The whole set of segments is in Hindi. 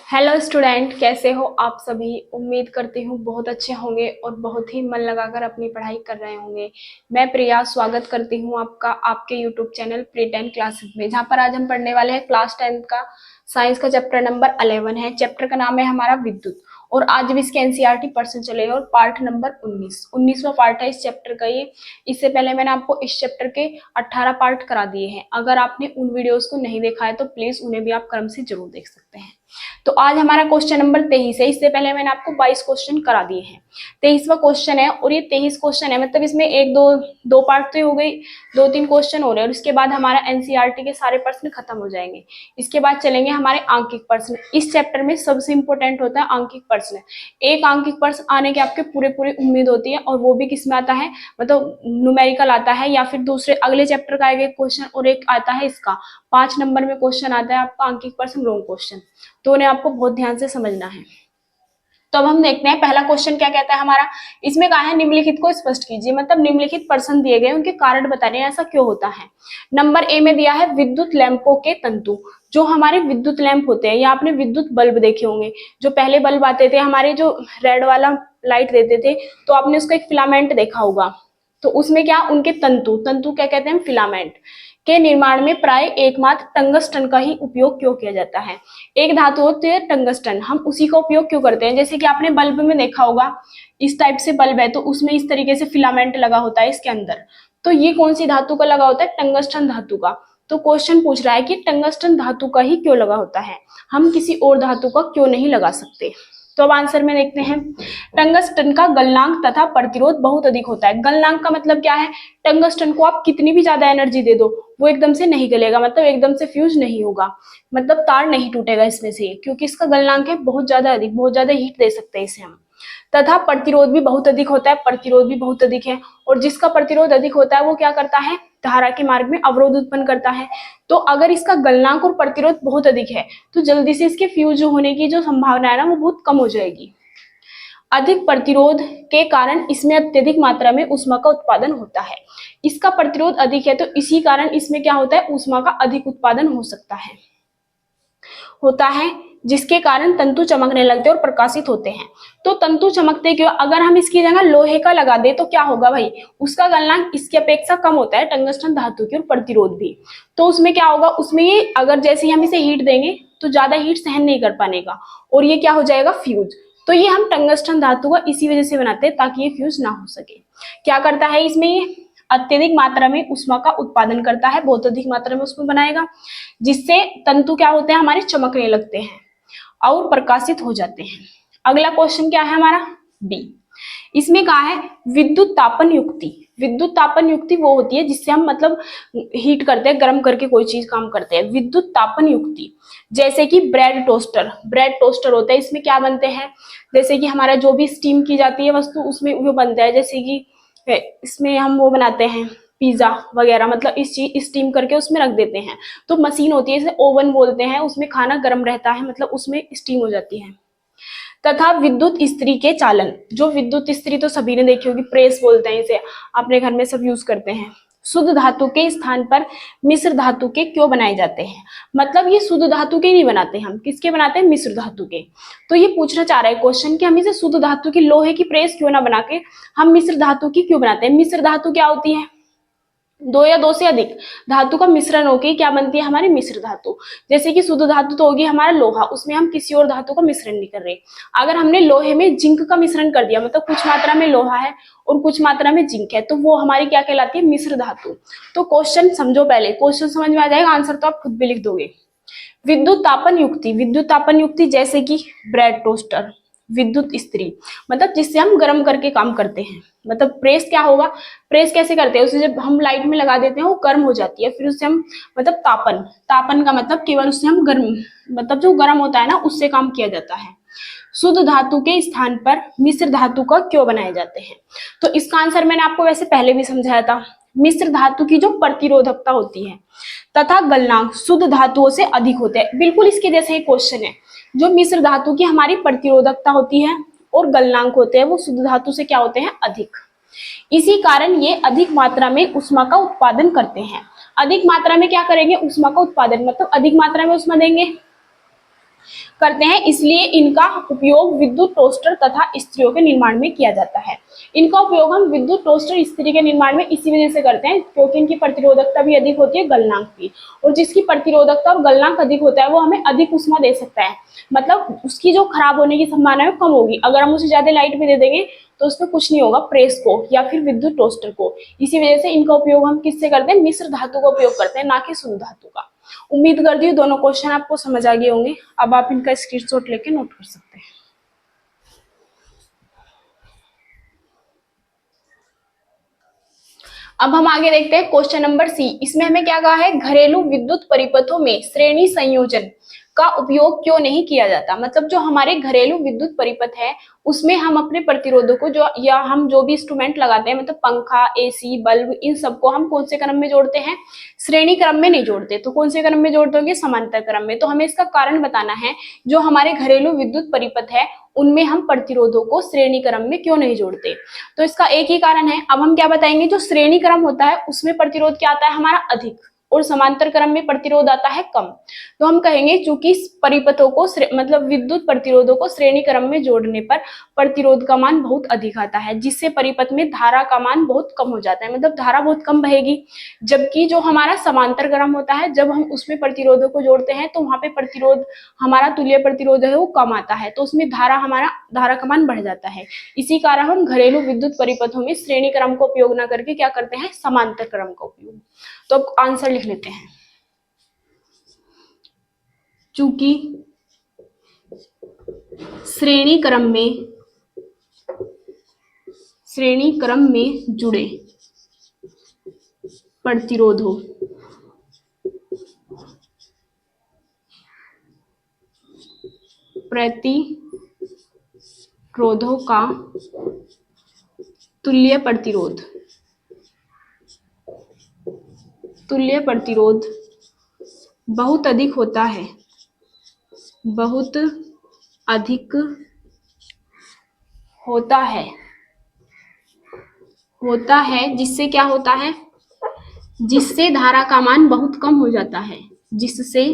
हेलो स्टूडेंट, कैसे हो आप सभी। उम्मीद करती हूँ बहुत अच्छे होंगे और बहुत ही मन लगाकर अपनी पढ़ाई कर रहे होंगे। मैं प्रिया स्वागत करती हूँ आपका आपके यूट्यूब चैनल प्री 10 क्लासेस में, जहाँ पर आज हम पढ़ने वाले हैं क्लास 10 का साइंस का चैप्टर नंबर 11 है। चैप्टर का नाम है हमारा विद्युत और आज भी इसके एनसीईआरटी पर्सन चलेगा और पार्ट नंबर 19वां पार्ट है इस चैप्टर का ये। इससे पहले मैंने आपको इस चैप्टर के 18 पार्ट करा दिए हैं। अगर आपने उन वीडियोस को नहीं देखा है तो प्लीज उन्हें भी आप क्रम से जरूर देख सकते हैं। तो आज हमारा क्वेश्चन नंबर 23 है। इससे पहले मैंने आपको 22 क्वेश्चन करा दिए हैं। 23वां क्वेश्चन है और ये 23 क्वेश्चन है, मतलब इसमें एक दो पार्ट तो हो गई, 2-3 क्वेश्चन हो रहे हैं और उसके बाद हमारा एनसीईआरटी के सारे प्रश्न खत्म हो जाएंगे। इसके बाद चलेंगे हमारे आंकिक प्रश्न। इस चैप्टर में सबसे इंपॉर्टेंट होता है आंकिक प्रश्न। एक आंकिक प्रश्न आने के आपके पूरे पूरे उम्मीद होती है और वो भी किसमें आता है, मतलब न्यूमेरिकल आता है या फिर दूसरे अगले चैप्टर का एक क्वेश्चन और एक आता है इसका 5 नंबर में क्वेश्चन आता है आपका आंकिक प्रश्न लॉन्ग क्वेश्चन। तो उन्हें आपको बहुत ध्यान से समझना है। तो अब हम देखते हैं पहला क्वेश्चन क्या कहता है हमारा। इसमें कहा है निम्नलिखित को स्पष्ट कीजिए, मतलब निम्नलिखित प्रश्न दिए गए उनके कारण बता रहे हैं ऐसा क्यों होता है। नंबर ए में दिया है विद्युत लैंपों के तंतु। जो हमारे विद्युत लैंप होते हैं या आपने विद्युत बल्ब देखे होंगे, जो पहले बल्ब आते थे हमारे, जो रेड वाला लाइट देते थे, तो आपने उसका एक फिलामेंट देखा होगा। तो उसमें क्या उनके तंतु तंतु क्या कहते हैं, फिलामेंट के निर्माण में प्राय एकमात्र टंगस्टन का ही उपयोग क्यों किया जाता है। एक धातु होती है टंगस्टन, हम उसी का उपयोग क्यों करते हैं। जैसे कि आपने बल्ब में देखा होगा, इस टाइप से बल्ब है तो उसमें इस तरीके से फिलामेंट लगा होता है इसके अंदर। तो ये कौन सी धातु का लगा होता है, टंगस्टन धातु का। तो क्वेश्चन पूछ रहा है कि टंगस्टन धातु का ही क्यों लगा होता है, हम किसी और धातु का क्यों नहीं लगा सकते। तो अब आंसर में देखते हैं। टंगस्टन का गलनांक तथा प्रतिरोध बहुत अधिक होता है। गलनांक का मतलब क्या है, टंगस्टन को आप कितनी भी ज्यादा एनर्जी दे दो वो एकदम से नहीं गलेगा, मतलब एकदम से फ्यूज नहीं होगा, मतलब तार नहीं टूटेगा इसमें से, क्योंकि इसका गलनांक है बहुत ज्यादा अधिक, बहुत ज्यादा हीट दे सकते हैं इसे हम। तथा प्रतिरोध भी बहुत अधिक होता है, प्रतिरोध भी बहुत अधिक है। और जिसका प्रतिरोध अधिक होता है वो क्या करता है, धारा के मार्ग में अवरोध उत्पन्न करता है। तो अगर इसका गलनांक और प्रतिरोध बहुत अधिक है तो जल्दी से इसके फ्यूज होने की जो संभावना है ना वो बहुत कम हो जाएगी। अधिक प्रतिरोध के कारण इसमें अत्यधिक मात्रा में ऊष्मा का उत्पादन होता है। इसका प्रतिरोध अधिक है तो इसी कारण इसमें क्या होता है, ऊष्मा का अधिक उत्पादन हो सकता है, जिसके कारण तंतु चमकने लगते हैं और प्रकाशित होते हैं। तो तंतु चमकते क्यों, अगर हम इसकी जगह लोहे का लगा दे तो क्या होगा भाई, उसका गलनांक इसकी अपेक्षा कम होता है टंगस्टन धातु की, और प्रतिरोध भी। तो उसमें क्या होगा, उसमें ये अगर जैसे हम इसे हीट देंगे तो ज्यादा हीट सहन नहीं कर पाने का और ये क्या हो जाएगा, फ्यूज। तो ये हम टंगस्टन धातु का इसी वजह से बनाते हैं ताकि ये फ्यूज ना हो सके। क्या करता है इसमें, ये अत्यधिक मात्रा में ऊष्मा का उत्पादन करता है, बहुत अधिक मात्रा में उसमें बनाएगा, जिससे तंतु क्या होते हैं हमारे, चमकने लगते हैं और प्रकाशित हो जाते हैं। अगला क्वेश्चन क्या है हमारा, बी। इसमें कहा है विद्युत तापन युक्ति। विद्युत तापन युक्ति वो होती है जिससे हम मतलब हीट करते हैं, गर्म करके कोई चीज काम करते हैं। विद्युत तापन युक्ति जैसे कि ब्रेड टोस्टर, ब्रेड टोस्टर होता है, इसमें क्या बनते हैं, जैसे कि हमारा जो भी स्टीम की जाती है वस्तु उसमें वो बनता है, जैसे कि इसमें हम वो बनाते हैं पिज्जा वगैरह, मतलब इस चीज स्टीम करके उसमें रख देते हैं। तो मशीन होती है, इसे ओवन बोलते हैं, उसमें खाना गर्म रहता है, मतलब उसमें स्टीम हो जाती है। तथा विद्युत इस्त्री के चालन, जो विद्युत इस्त्री तो सभी ने देखी होगी, प्रेस बोलते हैं इसे, अपने घर में सब यूज करते हैं। शुद्ध धातु के स्थान पर मिश्र धातु के क्यों बनाए जाते हैं, मतलब ये शुद्ध धातु के नहीं बनाते, हम किसके बनाते हैं, मिश्र धातु के। तो ये पूछना चाह रहा है क्वेश्चन कि हम इसे शुद्ध धातु की लोहे की प्रेस क्यों ना बना के हम मिश्र धातु की क्यों बनाते हैं। मिश्र धातु क्या होती है, दो या दो से अधिक धातु का मिश्रण होकर क्या बनती है हमारी मिश्र धातु। जैसे कि शुद्ध धातु तो होगी हमारा लोहा, उसमें हम किसी और धातु का मिश्रण नहीं कर रहे। अगर हमने लोहे में जिंक का मिश्रण कर दिया, मतलब कुछ मात्रा में लोहा है और कुछ मात्रा में जिंक है, तो वो हमारी क्या कहलाती है, मिश्र धातु। तो क्वेश्चन समझो, पहले क्वेश्चन समझ में आ जाएगा, आंसर तो आप खुद भी लिख दोगे। विद्युत तापन युक्ति, विद्युत तापन युक्ति जैसे कि ब्रेड टोस्टर, विद्युत इस्त्री, मतलब जिससे हम गर्म करके काम करते हैं। मतलब प्रेस क्या होगा, प्रेस कैसे करते हैं, उसे जब हम लाइट में लगा देते हैं वो गर्म हो जाती है, फिर उससे हम मतलब तापन, तापन का मतलब केवल उससे हम गर्म, मतलब जो गर्म होता है ना उससे काम किया जाता है। शुद्ध धातु के स्थान पर मिश्र धातु का क्यों बनाए जाते हैं, तो इसका आंसर मैंने आपको वैसे पहले भी समझाया था। मिश्र धातु की जो प्रतिरोधकता होती है तथा गलनांक शुद्ध धातुओं से अधिक होते हैं, बिल्कुल इसके जैसे ही क्वेश्चन है। जो मिश्र धातु की हमारी प्रतिरोधकता होती है और गलनांक होते हैं वो शुद्ध धातु से क्या होते हैं, अधिक। इसी कारण ये अधिक मात्रा में ऊष्मा का उत्पादन करते हैं। अधिक मात्रा में क्या करेंगे, ऊष्मा का उत्पादन, मतलब अधिक मात्रा में ऊष्मा देंगे। करते हैं, इसलिए इनका उपयोग विद्युत टोस्टर तथा इस्त्रियों के निर्माण में किया जाता है। इनका उपयोग हम विद्युत टोस्टर इस्त्री के निर्माण में इसी वजह से करते हैं क्योंकि इनकी प्रतिरोधकता भी अधिक होती है गलनांक की, और जिसकी प्रतिरोधकता और गलनांक अधिक होता है वो हमें अधिक ऊष्मा दे सकता है, मतलब उसकी जो खराब होने की संभावना है कम होगी। अगर हम उसे ज्यादा लाइट भी दे देंगे तो उसमें कुछ नहीं होगा प्रेस को या फिर विद्युत टोस्टर को। इसी वजह से इनका उपयोग हम किससे करते हैं, मिश्र धातु का उपयोग करते हैं, ना कि शुद्ध धातु का। उम्मीद करती हूँ दोनों क्वेश्चन आपको समझ आ गए होंगे। अब आप इनका स्क्रीनशॉट लेके नोट कर सकते हैं। अब हम आगे देखते हैं क्वेश्चन नंबर सी। इसमें हमें क्या कहा है, घरेलू विद्युत परिपथों में श्रेणी संयोजन का उपयोग क्यों नहीं किया जाता। मतलब जो हमारे घरेलू विद्युत परिपथ है उसमें हम अपने प्रतिरोधों को जो या हम जो भी इंस्ट्रूमेंट लगाते हैं, मतलब पंखा, एसी, बल्ब, इन सबको हम कौन से क्रम में जोड़ते हैं, श्रेणी क्रम में नहीं जोड़ते। तो कौन से क्रम में जोड़ते होंगे, समांतर क्रम में। तो हमें इसका कारण बताना है, जो हमारे घरेलू विद्युत परिपथ है उनमें हम प्रतिरोधों को श्रेणी क्रम में क्यों नहीं जोड़ते। तो इसका एक ही कारण है। अब हम क्या बताएंगे, जो श्रेणी क्रम होता है उसमें प्रतिरोध क्या आता है हमारा अधिक, और समांतर क्रम में प्रतिरोध आता है कम। तो हम कहेंगे चूंकि परिपथों को मतलब विद्युत प्रतिरोधों को श्रेणी क्रम में जोड़ने पर प्रतिरोध का मान बहुत अधिक आता है, जिससे परिपथ में धारा का मान बहुत कम हो जाता है, मतलब धारा बहुत कम बहेगी। जबकि जो हमारा समांतर क्रम होता है, जब हम उसमें प्रतिरोधों को जोड़ते हैं तो वहां पे प्रतिरोध हमारा तुल्य प्रतिरोध है वो कम आता है, तो उसमें धारा का मान बढ़ जाता है। इसी कारण हम घरेलू विद्युत परिपथों में श्रेणी क्रम का उपयोग न करके क्या करते हैं, समांतर क्रम का उपयोग। तो अब आंसर लिख लेते हैं। चूंकि श्रेणी क्रम में जुड़े प्रतिरोधों का तुल्य प्रतिरोध बहुत अधिक होता है, जिससे क्या होता है, जिससे धारा का मान बहुत कम हो जाता है, जिससे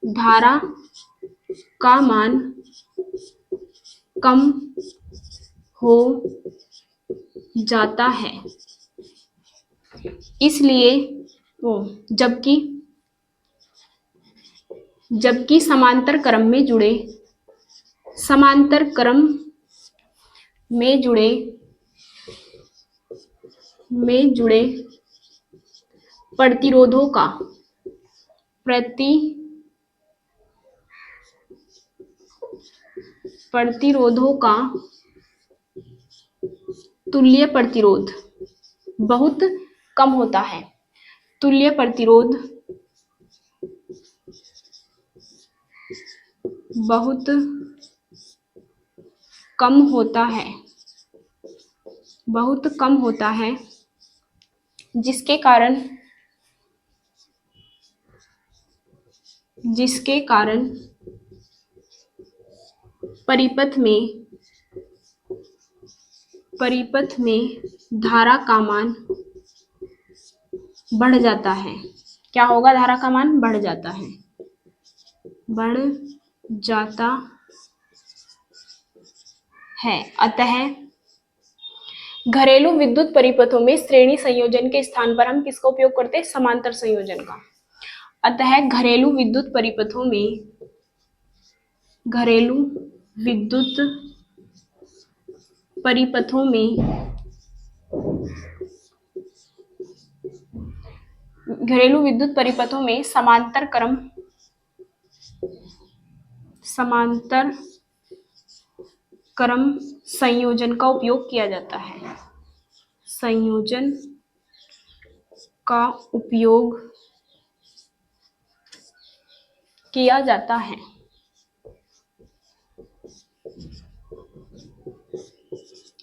धारा का मान कम हो जाता है। इसलिए जबकि समांतर क्रम में जुड़े प्रतिरोधों का तुल्य प्रतिरोध बहुत कम होता है। तुल्य प्रतिरोध बहुत कम होता है, जिसके कारण परिपथ में धारा का मान बढ़ जाता है। क्या होगा, धारा का मान बढ़ जाता है। अतः घरेलू विद्युत परिपथों में श्रेणी संयोजन के स्थान पर हम किसका उपयोग करते हैं, समांतर संयोजन का। अतः घरेलू विद्युत परिपथों में समांतर क्रम संयोजन का उपयोग किया जाता है।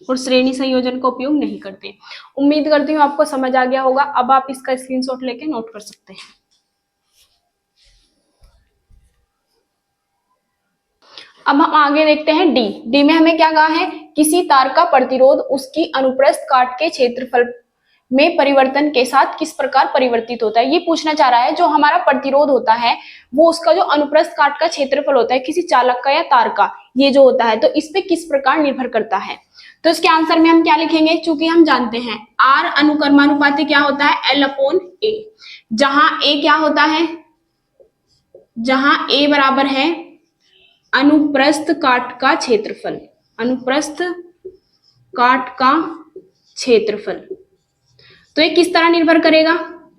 और श्रेणी संयोजन का उपयोग नहीं करते। उम्मीद करती हूँ आपको समझ आ गया होगा। अब आप इसका स्क्रीनशॉट लेके नोट कर सकते हैं। अब हम आगे देखते हैं डी में हमें क्या कहा है, किसी तार का प्रतिरोध उसकी अनुप्रस्थ काट के क्षेत्रफल में परिवर्तन के साथ किस प्रकार परिवर्तित होता है। ये पूछना चाह रहा है जो हमारा प्रतिरोध होता है वो उसका जो अनुप्रस्थ काट का क्षेत्रफल होता है किसी चालक का या तार का, ये जो होता है तो इस पे किस प्रकार निर्भर करता है। तो इसके आंसर में हम क्या लिखेंगे, चूंकि हम जानते हैं आर अनुकर्मानुपाती क्या होता है एल अपॉन ए, जहां ए क्या होता है, जहां ए बराबर है अनुप्रस्थ काट का क्षेत्रफल, अनुप्रस्थ काट का क्षेत्रफल। तो ये किस तरह निर्भर करेगा,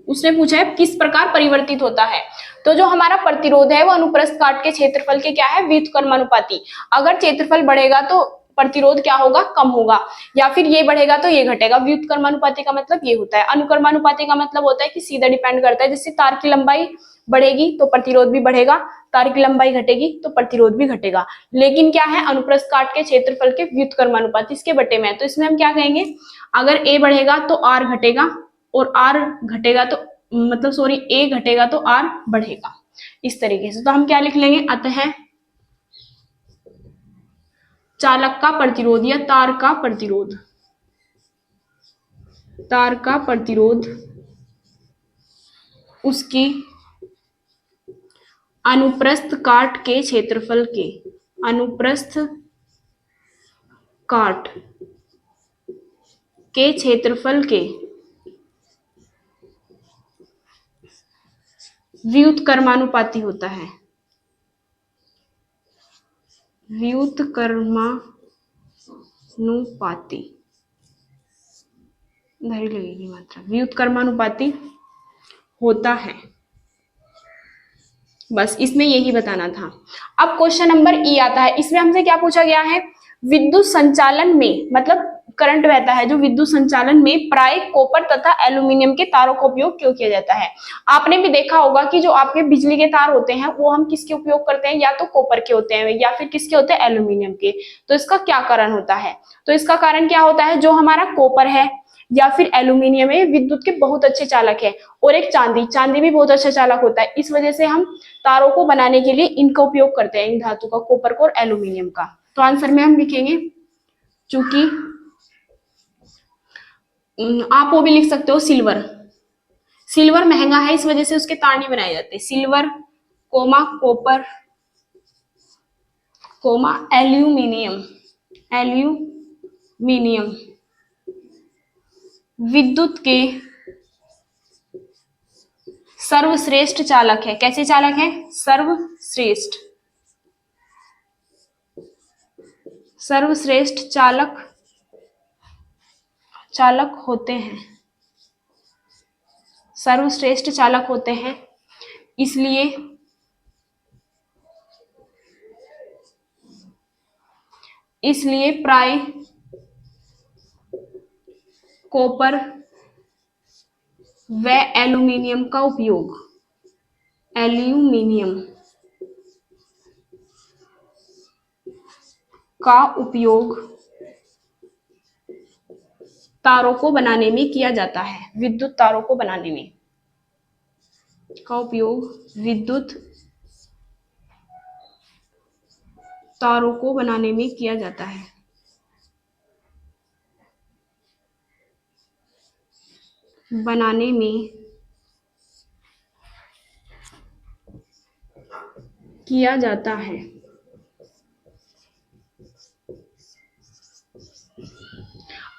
उसने पूछा है किस प्रकार परिवर्तित होता है। तो जो हमारा प्रतिरोध है वो अनुप्रस्थ काट के क्षेत्रफल के क्या है व्युत्क्रमानुपाती। अगर क्षेत्रफल बढ़ेगा तो प्रतिरोध क्या होगा, कम होगा, या फिर ये बढ़ेगा तो ये घटेगा। व्युत्क्रमानुपाती का मतलब ये होता है। अनुकर्मानुपाती का मतलब होता है कि सीधा डिपेंड करता है, जैसे तार की लंबाई बढ़ेगी तो प्रतिरोध भी बढ़ेगा, तार की लंबाई घटेगी तो प्रतिरोध भी घटेगा। लेकिन क्या है, अनुप्रस्थ काट के क्षेत्रफल के व्युत्क्रमानुपाती इसके बटे में है। तो इसमें हम क्या कहेंगे, अगर ए बढ़ेगा तो आर घटेगा, और आर घटेगा तो मतलब सॉरी ए घटेगा तो आर बढ़ेगा, इस तरीके से। तो हम क्या लिख लेंगे, अतः चालक का प्रतिरोध या तार का प्रतिरोध, तार का प्रतिरोध उसकी अनुप्रस्थ काट के क्षेत्रफल के, अनुप्रस्थ काट के क्षेत्रफल के व्युत्क्रमानुपाती होता है, व्युत्क्रमानुपाती, धरी लगेगी मात्रा, व्युत्क्रमानुपाती होता है। बस इसमें यही बताना था। अब क्वेश्चन नंबर ई आता है। इसमें हमसे क्या पूछा गया है, विद्युत संचालन में मतलब करंट बहता है जो विद्युत संचालन में प्राय कॉपर तथा एल्यूमिनियम के तारों का उपयोग क्यों किया जाता है। आपने भी देखा होगा कि जो आपके बिजली के तार होते हैं वो हम किसके उपयोग करते हैं, या तो कॉपर के होते हैं या फिर किसके होते हैं, एल्यूमिनियम के। तो इसका क्या कारण होता है, तो इसका कारण क्या होता है, जो हमारा कॉपर है या फिर एल्यूमिनियम है विद्युत के बहुत अच्छे चालक है, और एक चांदी भी बहुत अच्छा चालक होता है। इस वजह से हम तारों को बनाने के लिए इनका उपयोग करते हैं, इन धातु का, कॉपर को और एल्यूमिनियम का। तो आंसर में हम लिखेंगे, चूंकि आप वो भी लिख सकते हो सिल्वर, सिल्वर महंगा है इस वजह से उसके तार नहीं बनाए जाते। Silver comma copper comma aluminium, aluminium विद्युत के सर्वश्रेष्ठ चालक है। कैसे चालक है, सर्वश्रेष्ठ, सर्वश्रेष्ठ चालक होते हैं, सर्वश्रेष्ठ चालक होते हैं। इसलिए प्राय कॉपर व एल्यूमिनियम का उपयोग, एल्यूमिनियम का उपयोग तारों को बनाने में किया जाता है, विद्युत तारों को बनाने में का उपयोग विद्युत तारों को बनाने में किया जाता है, बनाने में किया जाता है।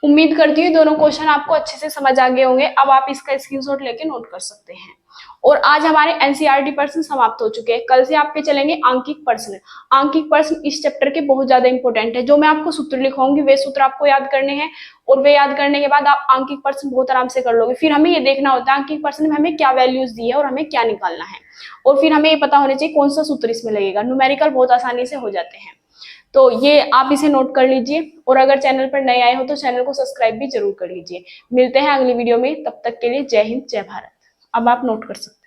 उम्मीद करती हूँ दोनों क्वेश्चन आपको अच्छे से समझ आ गए होंगे। अब आप इसका स्क्रीनशॉट लेके नोट कर सकते हैं। और आज हमारे एनसीईआरटी प्रश्न समाप्त हो चुके हैं। कल से आपके चलेंगे आंकिक प्रश्न। आंकिक प्रश्न इस चैप्टर के बहुत ज्यादा इंपॉर्टेंट है। जो मैं आपको सूत्र लिखाऊंगी वे सूत्र आपको याद करने हैं, और वे याद करने के बाद आप आंकिक प्रश्न बहुत आराम से कर लोगे। फिर हमें ये देखना होता है आंकिक प्रश्न में हमें क्या वैल्यूज दी है और हमें क्या निकालना है, और फिर हमें ये पता होना चाहिए कौन सा सूत्र इसमें लगेगा। न्यूमेरिकल बहुत आसानी से हो जाते हैं। तो ये आप इसे नोट कर लीजिए, और अगर चैनल पर नए आए हो तो चैनल को सब्सक्राइब भी जरूर कर लीजिए। मिलते हैं अगली वीडियो में, तब तक के लिए जय हिंद जय भारत। अब आप नोट कर सकते हैं।